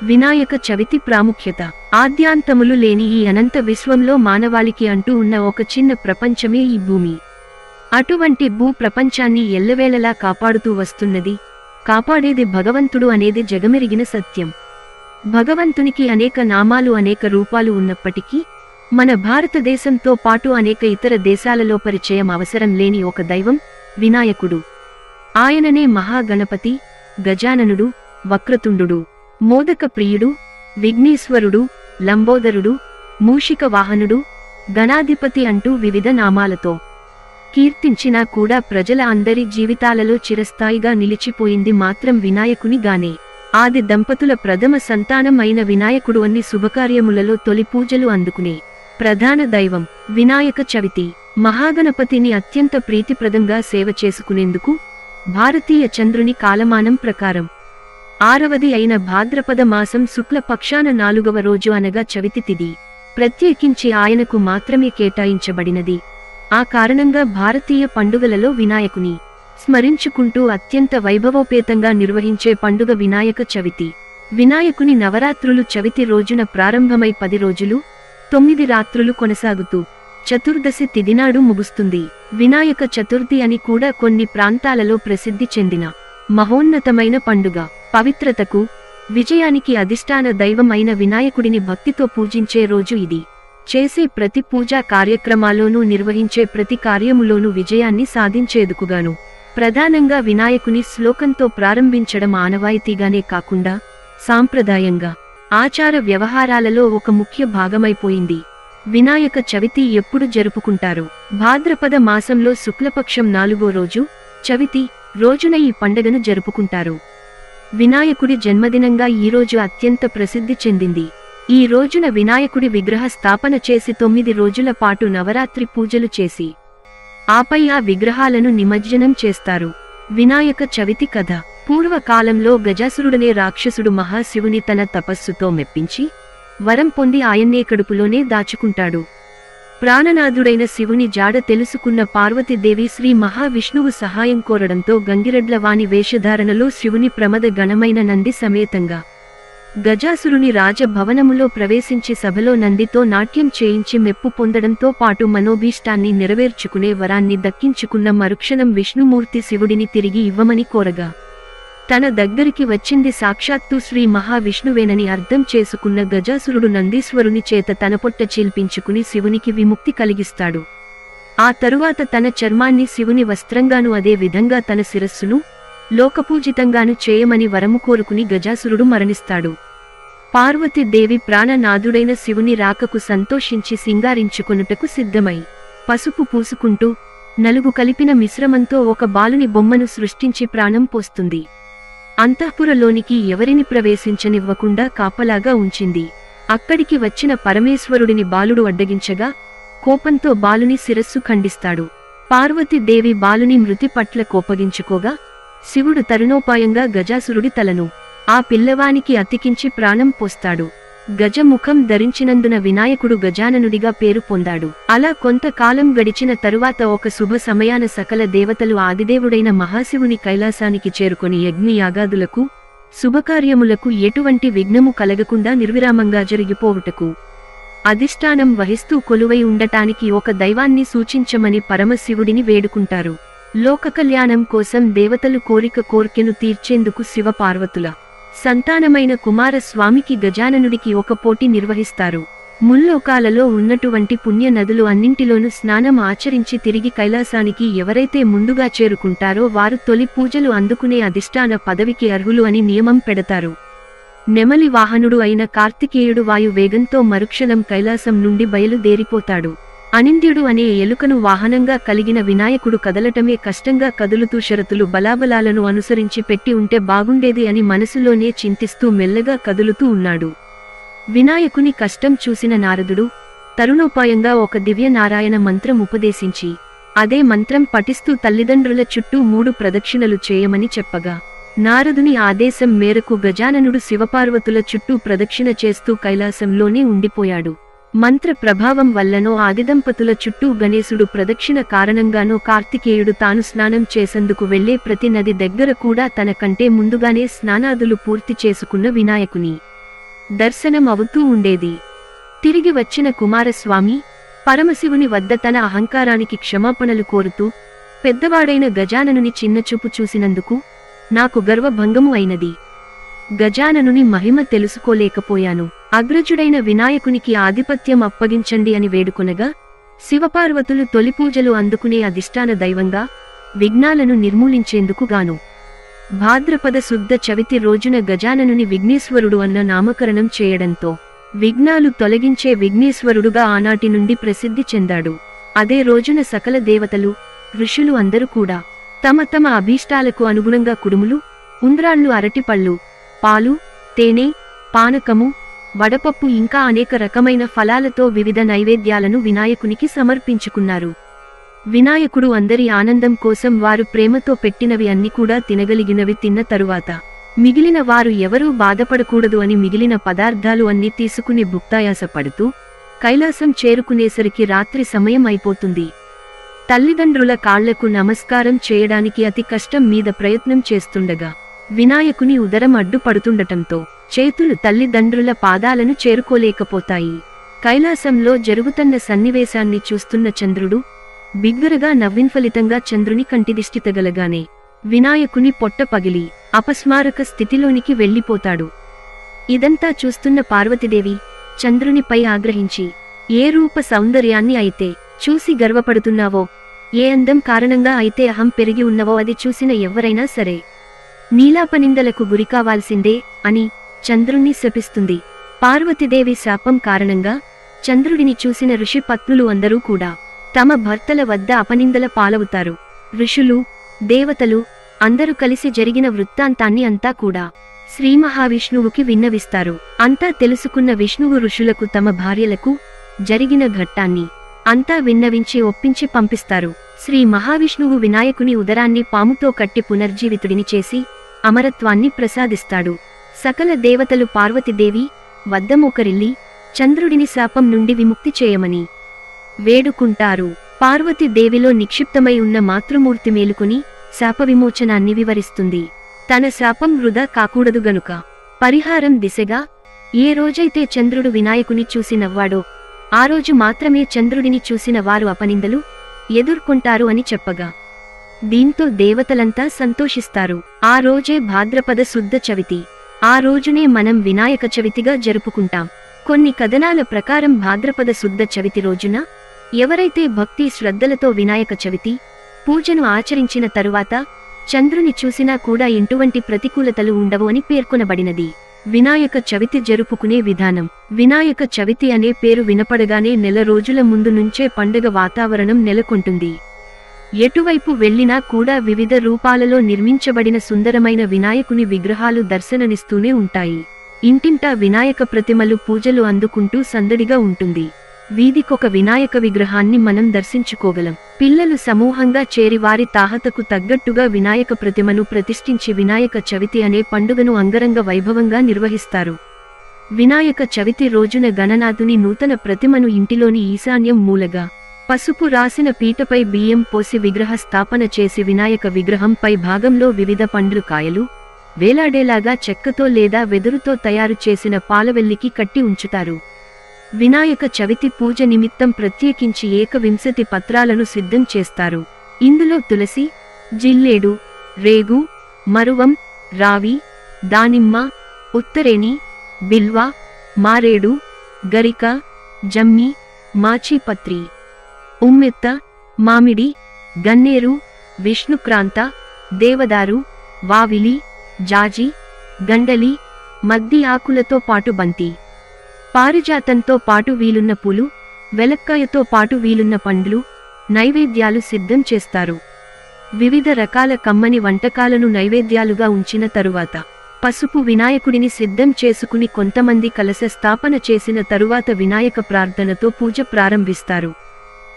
వినాయక చవితి ప్రాముఖ్యత. ఆద్యాంతములు లేని ఈ అనంత విశ్వంలో మానవాళికి అంటూ ఉన్న ఒక చిన్న ప్రపంచమే ఈ భూమి. అటువంటి భూ ప్రపంచాన్ని ఎల్లవేళలా కాపాడుతూ వస్తున్నది, కాపాడేది భగవంతుడు అనేది జగమెరిగిన సత్యం. భగవంతునికి అనేక నామాలు అనేక రూపాలు ఉన్నప్పటికీ మన భారతదేశంతో పాటు అనేక ఇతర దేశాలలో పరిచయం అవసరం లేని ఒక దైవం వినాయకుడు. ఆయననే మహాగణపతి, గజాననుడు, వక్రతుండుడు, మోదక ప్రియుడు, విఘ్నేశ్వరుడు, లంబోదరుడు, మూషిక వాహనుడు, గణాధిపతి అంటూ వివిధ నామాలతో కీర్తించినా కూడా ప్రజల అందరి జీవితాలలో చిరస్థాయిగా నిలిచిపోయింది మాత్రం వినాయకుని గానే. ఆది దంపతుల ప్రథమ సంతానం అయిన వినాయకుడు అన్ని శుభకార్యములలో తొలి పూజలు అందుకునే ప్రధాన దైవం. వినాయక చవితి మహాగణపతిని అత్యంత ప్రీతిప్రదంగా సేవ చేసుకునేందుకు భారతీయ చంద్రుని కాలమానం ప్రకారం 6వది అయిన భాద్రపద మాసం శుక్ల పక్షాన 4వ రోజు అనగా చవితి తిథి ప్రత్యేకించి ఆయనకు మాత్రమే కేటాయించబడినది. ఆ కారణంగా భారతీయ పండుగలలో వినాయకుని స్మరించుకుంటూ అత్యంత వైభవోపేతంగా నిర్వహించే పండుగ వినాయక చవితి. వినాయకుని నవరాత్రులు చవితి రోజున ప్రారంభమై 10 రోజులు 9 రాత్రులు కొనసాగుతూ చతుర్దశి తిథినాడు ముగుస్తుంది. వినాయక చతుర్థి అని కూడా కొన్ని ప్రాంతాలలో ప్రసిద్ధి చెందిన మహోన్నతమైన పండుగ. పవిత్రతకు, విజయానికి అధిష్టాన దైవం అయిన వినాయకుడిని భక్తితో పూజించే రోజు ఇది. చేసే ప్రతి పూజా కార్యక్రమాల్లోనూ నిర్వహించే ప్రతి కార్యములోనూ విజయాన్ని సాధించేందుకుగాను ప్రధానంగా వినాయకుని శ్లోకంతో ప్రారంభించడం ఆనవాయితీగానే కాకుండా సాంప్రదాయంగా ఆచార వ్యవహారాలలో ఒక ముఖ్య భాగమైపోయింది. వినాయక చవితి ఎప్పుడు జరుపుకుంటారు? భాద్రపద మాసంలో శుక్లపక్షం 4వ రోజు చవితి రోజున ఈ పండుగను జరుపుకుంటారు. వినాయకుడి జన్మదినంగా ఈరోజు అత్యంత ప్రసిద్ధి చెందింది. ఈ రోజున వినాయకుడి విగ్రహ స్థాపన చేసి 9 రోజుల పాటు నవరాత్రి పూజలు చేసి ఆపై ఆ విగ్రహాలను నిమజ్జనం చేస్తారు. వినాయక చవితి కథ. పూర్వకాలంలో గజాసురుడనే రాక్షసుడు మహాశివుని తన తపస్సుతో మెప్పించి వరం పొంది ఆయన్నే కడుపులోనే దాచుకుంటాడు. ప్రాణనాథుడైన శివుని జాడ తెలుసుకున్న పార్వతీదేవి శ్రీ మహావిష్ణువు సహాయం కోరడంతో గంగిరెడ్లవాని వేషధారణలో శివుని ప్రమద గణమైన నంది సమేతంగా గజాసురుని రాజభవనములో ప్రవేశించి సభలో నందితో నాట్యం చేయించి మెప్పు పొందడంతో పాటు మనోభీష్టాన్ని నెరవేర్చుకునే వరాన్ని దక్కించుకున్న మరుక్షణం విష్ణుమూర్తి శివుడిని తిరిగి ఇవ్వమని కోరగా తన దగ్గరికి వచ్చింది సాక్షాత్తు శ్రీ మహావిష్ణువేనని అర్థం చేసుకున్న గజాసురుడు నందీశ్వరుని చేత తన పొట్ట చీల్పించుకుని శివునికి విముక్తి కలిగిస్తాడు. ఆ తరువాత తన చర్మాన్ని శివుని వస్త్రంగాను అదే విధంగా తన శిరస్సును లోకపూజితంగాను చేయమని వరము కోరుకుని గజాసురుడు మరణిస్తాడు. పార్వతీదేవి ప్రాణనాథుడైన శివుని రాకకు సంతోషించి సింగారించుకొనుటకు సిద్ధమై పసుపు పూసుకుంటూ నలుగు కలిపిన మిశ్రమంతో ఒక బాలుని బొమ్మను సృష్టించి ప్రాణం పోస్తుంది. అంతఃపురలోనికి ఎవరిని ప్రవేశించనివ్వకుండా కాపలాగా ఉంచింది. అక్కడికి వచ్చిన పరమేశ్వరుడిని బాలుడు అడ్డగించగా కోపంతో బాలుని శిరస్సు ఖండిస్తాడు. పార్వతీదేవి బాలుని మృతి పట్ల కోపగించుకోగా శివుడు తరుణోపాయంగా గజాసురుడి తలను ఆ పిల్లవానికి అతికించి ప్రాణం పోస్తాడు. గజముఖం ధరించినందున వినాయకుడు గజాననుడిగా పేరు పొందాడు. అలా కొంతకాలం గడిచిన తరువాత ఒక శుభ సమయాన సకల దేవతలు ఆదిదేవుడైన మహాశివుని కైలాసానికి చేరుకొని యజ్ఞయాగాదులకు శుభకార్యములకు ఎటువంటి విఘ్నము కలగకుండా నిర్విరామంగా జరిగిపోవుటకు అధిష్టానం వహిస్తూ కొలువై ఉండటానికి ఒక దైవాన్ని సూచించమని పరమశివుడిని వేడుకుంటారు. లోక కళ్యాణం కోసం దేవతలు కోర్కెను తీర్చేందుకు శివపార్వతుల సంతానమైన కుమారస్వామికి గజాననుడికి ఒక పోటీ నిర్వహిస్తారు. ముల్లోకాలలో ఉన్నటువంటి పుణ్య నదులు అన్నింటిలోనూ స్నానం ఆచరించి తిరిగి కైలాసానికి ఎవరైతే ముందుగా చేరుకుంటారో వారు తొలి పూజలు అందుకునే అధిష్టాన పదవికి అర్హులు అని నియమం పెడతారు. నెమలి వాహనుడు అయిన కార్తికేయుడు వాయు వేగంతో మరుక్షణం కైలాసం నుండి బయలుదేరిపోతాడు. అనింద్యుడు అనే ఎలుకను వాహనంగా కలిగిన వినాయకుడు కదలటమే కష్టంగా కదులుతూ షరతులు బలాబలాలను అనుసరించి పెట్టి ఉంటే బాగుండేది అని మనసులోనే చింతిస్తూ మెల్లగా కదులుతూ ఉన్నాడు. వినాయకుని కష్టం చూసిన నారదుడు తరుణోపాయంగా ఒక దివ్య నారాయణ మంత్రం ఉపదేశించి అదే మంత్రం పఠిస్తూ తల్లిదండ్రుల చుట్టూ 3 ప్రదక్షిణలు చేయమని చెప్పగా నారదుని ఆదేశం మేరకు గజాననుడు శివపార్వతుల చుట్టూ ప్రదక్షిణ చేస్తూ కైలాసంలోనే ఉండిపోయాడు. మంత్ర ప్రభావం వల్లనో ఆదిదంపతుల చుట్టూ గణేశుడు ప్రదక్షిణ కారణంగానో కార్తికేయుడు తాను స్నానం చేసేందుకు వెళ్లే ప్రతి నది దగ్గర కూడా తన కంటే ముందుగానే స్నానాదులు పూర్తి చేసుకున్న వినాయకుని దర్శనం అవుతూ ఉండేది. తిరిగి వచ్చిన కుమారస్వామి పరమశివుని వద్ద తన అహంకారానికి క్షమాపణలు కోరుతూ, పెద్దవాడైన గజాననుని చిన్నచూపు చూసినందుకు నాకు గర్వభంగము అయినది. గజాననుని మహిమ తెలుసుకోలేకపోయాను. అగ్రజుడైన వినాయకునికి ఆధిపత్యం అప్పగించండి అని వేడుకొనగా, శివపార్వతులు తొలిపూజలు అందుకునే అధిష్టాన దైవంగా విఘ్నాలను నిర్మూలించేందుకు గాను భాద్రపద శుద్ధ చవితి రోజున గజాననుని విఘ్నేశ్వరుడు అన్న నామకరణం చేయడంతో విఘ్నాలు తొలగించే విఘ్నేశ్వరుడుగా ఆనాటి నుండి ప్రసిద్ధి చెందాడు. అదే రోజున సకల దేవతలు, ఋషులు అందరూ కూడా తమ తమ అభీష్టాలకు అనుగుణంగా కుడుములు, ఉండ్రాళ్ళు, అరటిపళ్ళు, పాలు, తేనె, పానకము, వడపప్పు ఇంకా అనేక రకమైన ఫలాలతో వివిధ నైవేద్యాలను వినాయకునికి సమర్పించుకున్నారు. వినాయకుడు అందరి ఆనందం కోసం వారు ప్రేమతో పెట్టినవి అన్ని కూడా తినగలిగినవి తిన్న తరువాత మిగిలిన వారు ఎవరూ బాధపడకూడదు అని మిగిలిన పదార్థాలు అన్ని తీసుకుని భుక్తాయాసపడుతూ కైలాసం చేరుకునేసరికి రాత్రి సమయం అయిపోతుంది. తల్లిదండ్రుల కాళ్లకు నమస్కారం చేయడానికి అతి కష్టం మీద ప్రయత్నం చేస్తుండగా వినాయకుని ఉదరం అడ్డుపడుతుండటంతో చేతులు తల్లిదండ్రుల పాదాలను చేరుకోలేకపోతాయి. కైలాసంలో జరుగుతున్న సన్నివేశాన్ని చూస్తున్న చంద్రుడు బిగ్గరగా నవ్విన్ఫలితంగా చంద్రుని కంటిదిష్టి తగలగానే వినాయకుని పొట్ట పగిలి అపస్మారక స్థితిలోనికి వెళ్ళిపోతాడు. ఇదంతా చూస్తున్న పార్వతీదేవి చంద్రునిపై ఆగ్రహించి, ఏ రూప సౌందర్యాన్ని అయితే చూసి గర్వపడుతున్నావో, ఏ అందం కారణంగా అయితే అహం పెరిగి ఉన్నవో అది చూసిన ఎవ్వరైనా సరే నీలాపనిందలకు గురికావాల్సిందే అని చంద్రుణ్ణి శపిస్తుంది. పార్వతీదేవి శాపం కారణంగా చంద్రుడిని చూసిన ఋషి పత్నులు అందరూ కూడా తమ భర్తల వద్ద అపనిందల పాలవుతారు. ఋషులు, దేవతలు అందరూ కలిసి జరిగిన వృత్తాంతాన్ని అంతా కూడా శ్రీ మహావిష్ణువుకి విన్నవిస్తారు. అంతా తెలుసుకున్న విష్ణువు ఋషులకు తమ భార్యలకు జరిగిన ఘట్టాన్ని అంతా విన్నవించి ఒప్పించి పంపిస్తారు. శ్రీ మహావిష్ణువు వినాయకుని ఉదరాన్ని పాముతో కట్టి పునర్జీవితుడిని చేసి అమరత్వాన్ని ప్రసాదిస్తాడు. సకల దేవతలు పార్వతీదేవి వద్ద మోకరిల్లి చంద్రుడిని శాపం నుండి విముక్తి చేయమని వేడుకుంటారు. పార్వతీదేవిలో నిక్షిప్తమై ఉన్న మాతృమూర్తి మేలుకొని శాప విమోచనాన్ని వివరిస్తుంది. తన శాపం వృధా కాకూడదు గనుక పరిహారం దిశగా ఏ రోజైతే చంద్రుడు వినాయకుని చూసి నవ్వాడో ఆ రోజు మాత్రమే చంద్రుడిని చూసిన వారు అపనిందలు ఎదుర్కొంటారు అని చెప్పగా, దీంతో దేవతలంతా సంతోషిస్తారు. ఆ రోజే భాద్రపద శుద్ధ చవితి. ఆ రోజునే మనం వినాయక చవితిగా జరుపుకుంటాం. కొన్ని కథనాల ప్రకారం భాద్రపద శుద్ధ చవితి రోజున ఎవరైతే భక్తి శ్రద్ధలతో వినాయక చవితి పూజను ఆచరించిన తరువాత చంద్రుని చూసినా కూడా ఎటువంటి ప్రతికూలతలు ఉండవు అని పేర్కొనబడినది. వినాయక చవితి జరుపుకునే విధానం. వినాయక చవితి అనే పేరు వినపడగానే నెల రోజుల ముందు నుంచే పండుగ వాతావరణం నెలకొంటుంది. ఎటువైపు వెళ్లినా కూడా వివిధ రూపాలలో నిర్మించబడిన సుందరమైన వినాయకుని విగ్రహాలు దర్శననిస్తూనే ఉంటాయి. ఇంటింటా వినాయక ప్రతిమలు పూజలు అందుకుంటూ సందడిగా ఉంటుంది. వీధికొక వినాయక విగ్రహాన్ని మనం దర్శించుకోగలం. పిల్లలు సమూహంగా చేరి వారి తాహతకు తగ్గట్టుగా వినాయక ప్రతిమను ప్రతిష్ఠించి వినాయక చవితి అనే పండుగను అంగరంగ వైభవంగా నిర్వహిస్తారు. వినాయక చవితి రోజున గణనాథుని నూతన ప్రతిమను ఇంటిలోని ఈశాన్యం మూలగా పసుపు రాసిన పీటపై బియ్యం పోసి విగ్రహ స్థాపన చేసి వినాయక విగ్రహం పై భాగంలో వివిధ పండ్లు కాయలు వేలాడేలాగా చెక్కతో లేదా వెదురుతో తయారు చేసిన పాలవెల్లికి కట్టి ఉంచుతారు. వినాయక చవితి పూజ నిమిత్తం ప్రత్యేకించి 21 పత్రాలను సిద్ధం చేస్తారు. ఇందులో తులసి, జిల్లేడు, రేగు, మరువం, రావి, దానిమ్మ, ఉత్తరేణి, బిల్వ, మారేడు, గరిక, జమ్మి, మాచిపత్రి, ఉమ్మెత్త, మామిడి, గన్నేరు, విష్ణుక్రాంత, దేవదారు, వావిలి, జాజి, గండలి, మద్ది ఆకులతో పాటు బంతి, పారిజాతంతో పాటు వీలున్న పూలు, వెలక్కాయతో పాటు వీలున్న పండ్లు, నైవేద్యాలు సిద్ధం చేస్తారు. వివిధ రకాల కమ్మని వంటకాలను నైవేద్యాలుగా ఉంచిన తరువాత పసుపు వినాయకుడిని సిద్ధం చేసుకుని కొంతమంది కలశ స్థాపన చేసిన తరువాత వినాయక ప్రార్థనతో పూజ ప్రారంభిస్తారు.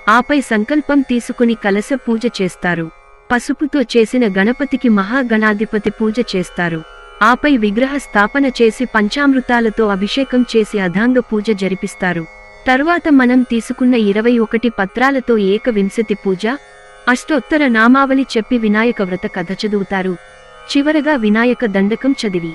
ఆపై సంకల్పం తీసుకుని కలశ పూజ చేస్తారు. పసుపుతో చేసిన గణపతికి మహాగణాధిపతి పూజ చేస్తారు. ఆపై విగ్రహ స్థాపన చేసి పంచామృతాలతో అభిషేకం చేసి అధాంగ పూజ జరిపిస్తారు. తర్వాత మనం తీసుకున్న 21 పత్రాలతో 21 పూజ, అష్టోత్తర నామావళి చెప్పి వినాయక వ్రత కథ చదువుతారు. చివరగా వినాయక దండకం చదివి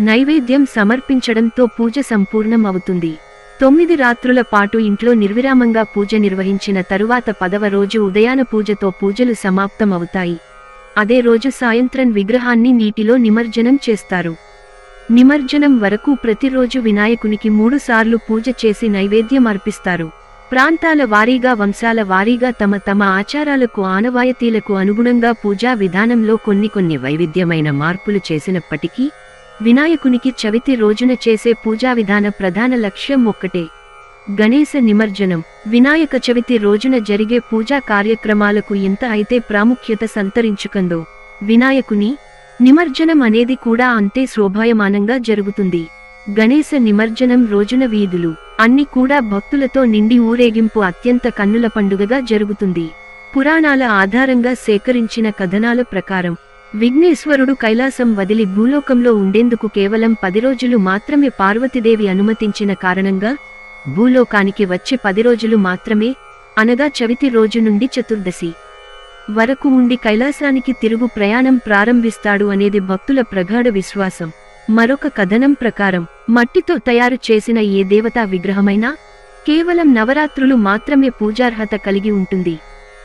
నైవేద్యం సమర్పించడంతో పూజ సంపూర్ణం అవుతుంది. 9 రాత్రుల పాటు ఇంట్లో నిర్విరామంగా పూజ నిర్వహించిన తరువాత 10వ రోజు ఉదయాన పూజతో పూజలు సమాప్తం అవుతాయి. అదే రోజు సాయంత్రం విగ్రహాన్ని నీటిలో నిమజ్జనం చేస్తారు. నిమజ్జనం వరకు ప్రతిరోజు వినాయకునికి 3 సార్లు పూజ చేసి నైవేద్యం అర్పిస్తారు. ప్రాంతాల వారీగా వంశాల వారీగా తమ తమ ఆచారాలకు ఆనవాయితీలకు అనుగుణంగా పూజా విధానంలో కొన్ని వైవిధ్యమైన మార్పులు చేసినప్పటికీ వినాయకునికి చవితి రోజున చేసే పూజా విధాన ప్రధాన లక్ష్యం ఒక్కటే: గణేశ నిమజ్జనం. వినాయక చవితి రోజున జరిగే పూజా కార్యక్రమాలకు ఎంత అయితే ప్రాముఖ్యత సంతరించుకుందో, వినాయకుని నిమజ్జనం అనేది కూడా అంతే శోభాయమానంగా జరుగుతుంది. గణేశ నిమజ్జనం రోజున వీధులు అన్ని కూడా భక్తులతో నిండి ఊరేగింపు అత్యంత కన్నుల పండుగగా జరుగుతుంది. పురాణాల ఆధారంగా సేకరించిన కథనాల ప్రకారం విఘ్నేశ్వరుడు కైలాసం వదిలి భూలోకంలో ఉండేందుకు కేవలం 10 రోజులు మాత్రమే పార్వతీదేవి అనుమతించిన కారణంగా భూలోకానికి వచ్చే 10 రోజులు మాత్రమే, అనగా చవితి రోజు నుండి చతుర్దశి వరకు ఉండి కైలాసానికి తిరుగు ప్రయాణం ప్రారంభిస్తాడు అనేది భక్తుల ప్రగాఢ విశ్వాసం. మరొక కథనం ప్రకారం మట్టితో తయారు చేసిన ఏ దేవతా విగ్రహమైనా కేవలం నవరాత్రులు మాత్రమే పూజార్హత కలిగి ఉంటుంది.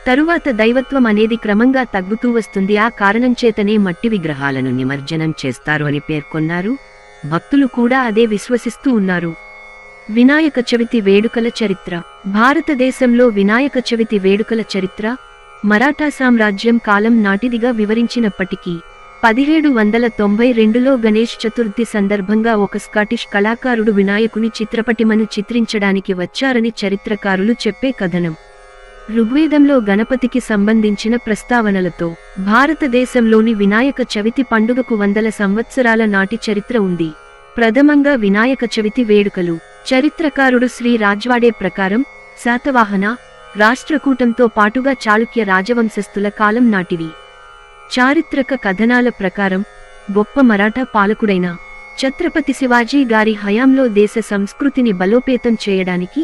తరువాత దైవత్వం అనేది క్రమంగా తగ్గుతూ వస్తుంది. ఆ కారణంచేతనే మట్టి విగ్రహాలను నిమజ్జనం చేస్తారు అని పేర్కొన్నారు. భక్తులు కూడా అదే విశ్వసిస్తూ ఉన్నారు. వినాయక చవితి వేడుకల చరిత్ర. భారతదేశంలో వినాయక చవితి వేడుకల చరిత్ర మరాఠా సామ్రాజ్యం కాలం నాటిదిగా వివరించినప్పటికీ 1792లో గణేష్ చతుర్థి సందర్భంగా ఒక స్కాటిష్ కళాకారుడు వినాయకుని చిత్రపటిమను చిత్రించడానికి వచ్చారని చరిత్రకారులు చెప్పే కథనం. ఋగ్వేదంలో గణపతికి సంబంధించిన ప్రస్తావనలతో భారతదేశంలోని వినాయక చవితి పండుగకు 100 సంవత్సరాల నాటి చరిత్ర ఉంది. ప్రథమంగా వినాయక చవితి వేడుకలు చరిత్రకారుడు శ్రీ రాజ్వాడే ప్రకారం శాతవాహన, రాష్ట్రకూటంతో పాటుగా చాళుక్య రాజవంశస్థుల కాలం నాటివి. చారిత్రక కథనాల ప్రకారం గొప్ప మరాఠా పాలకుడైన ఛత్రపతి శివాజీ గారి హయాంలో దేశ సంస్కృతిని బలోపేతం చేయడానికి,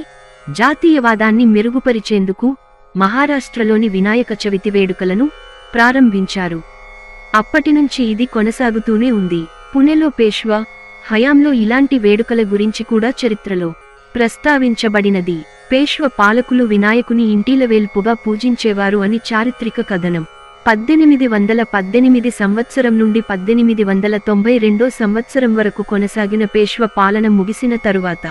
జాతీయవాదాన్ని మెరుగుపరిచేందుకు మహారాష్ట్రలోని వినాయక చవితి వేడుకలను ప్రారంభించారు. అప్పటినుంచి ఇది కొనసాగుతూనే ఉంది. పుణెలో పేష్వా హయాంలో ఇలాంటి వేడుకల గురించి కూడా చరిత్రలో ప్రస్తావించబడినది. పేష్వ పాలకులు వినాయకుని ఇంటిలవేల్పుగా పూజించేవారు అని చారిత్రక కథనం. 1818 సంవత్సరం నుండి 1892 సంవత్సరం వరకు కొనసాగిన పేష్వ పాలన ముగిసిన తరువాత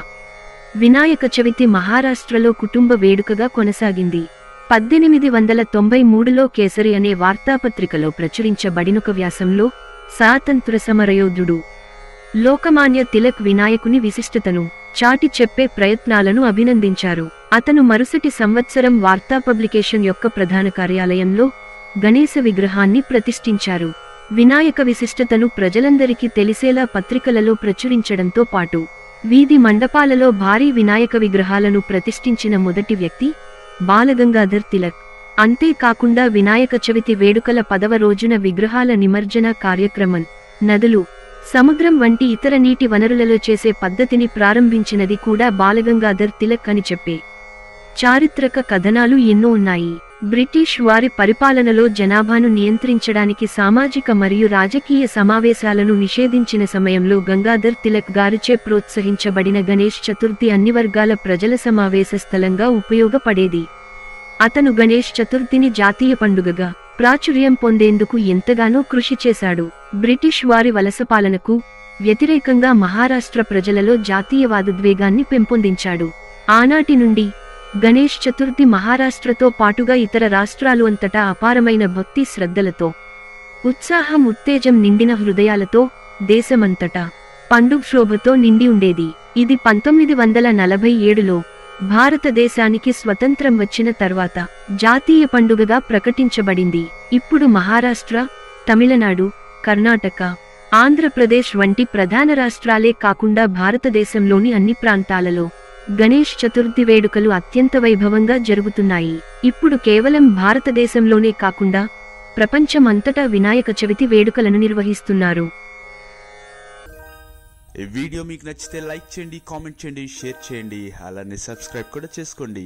వినాయక చవితి మహారాష్ట్రలో కుటుంబ వేడుకగా కొనసాగింది. 1893లో కేసరి అనే వార్తాపత్రికలో ప్రచురించబడినొక వ్యాసంలో స్వాతంత్ర సమరయోధుడు లోకమాన్య తిలక్ వినాయకుని విశిష్టతను చాటి చెప్పే ప్రయత్నాలను అభినందించారు. అతను మరుసటి సంవత్సరం వార్తా పబ్లికేషన్ యొక్క ప్రధాన కార్యాలయంలో గణేశ విగ్రహాన్ని ప్రతిష్ఠించారు. వినాయక విశిష్టతను ప్రజలందరికీ తెలిసేలా పత్రికలలో ప్రచురించడంతో పాటు వీధి మండపాలలో భారీ వినాయక విగ్రహాలను ప్రతిష్ఠించిన మొదటి వ్యక్తి బాలగంగాధర్ తిలక్. అంతేకాకుండా వినాయక చవితి వేడుకల 10వ రోజున విగ్రహాల నిమజ్జన కార్యక్రమం నదులు, సముద్రం వంటి ఇతర నీటి వనరులలో చేసే పద్ధతిని ప్రారంభించినది కూడా బాలగంగాధర్ తిలక్ అని చెప్పే చారిత్రక కథనాలు ఎన్నో ఉన్నాయి. బ్రిటిష్ వారి పరిపాలనలో జనాభాను నియంత్రించడానికి సామాజిక మరియు రాజకీయ సమావేశాలను నిషేధించిన సమయంలో గంగాధర్ తిలక్ గారిచే ప్రోత్సహించబడిన గణేష్ చతుర్థి అన్ని వర్గాల ప్రజల సమావేశ స్థలంగా ఉపయోగపడేది. అతను గణేష్ చతుర్థిని జాతీయ పండుగగా ప్రాచుర్యం పొందేందుకు ఎంతగానో కృషి చేశాడు. బ్రిటిష్ వారి వలసపాలనకు వ్యతిరేకంగా మహారాష్ట్ర ప్రజలలో జాతీయవాదోద్వేగాన్ని పెంపొందించాడు. ఆనాటి నుండి గణేష్ చతుర్థి మహారాష్ట్రతో పాటుగా ఇతర రాష్ట్రాలు అంతటా అపారమైన భక్తి శ్రద్ధలతో, ఉత్సాహం ఉత్తేజం నిండిన హృదయాలతో దేశమంతటా పండుగ శోభతో నిండి ఉండేది. ఇది 1947లో భారతదేశానికి స్వతంత్రం వచ్చిన తర్వాత జాతీయ పండుగగా ప్రకటించబడింది. ఇప్పుడు మహారాష్ట్ర, తమిళనాడు, కర్ణాటక, ఆంధ్రప్రదేశ్ వంటి ప్రధాన రాష్ట్రాలే కాకుండా భారతదేశంలోని అన్ని ప్రాంతాలలో గణేష్ చతుర్థి వేడుకలు అత్యంత వైభవంగా జరుగుతున్నాయి. ఇప్పుడు కేవలం భారతదేశంలోనే కాకుండా ప్రపంచం అంతటా వినాయక చవితి వేడుకలను నిర్వహిస్తున్నారు. ఈ వీడియో మీకు నచ్చితే లైక్ చేయండి, కామెంట్ చేయండి, షేర్ చేయండి, అలానే సబ్స్క్రైబ్ కూడా చేసుకోండి.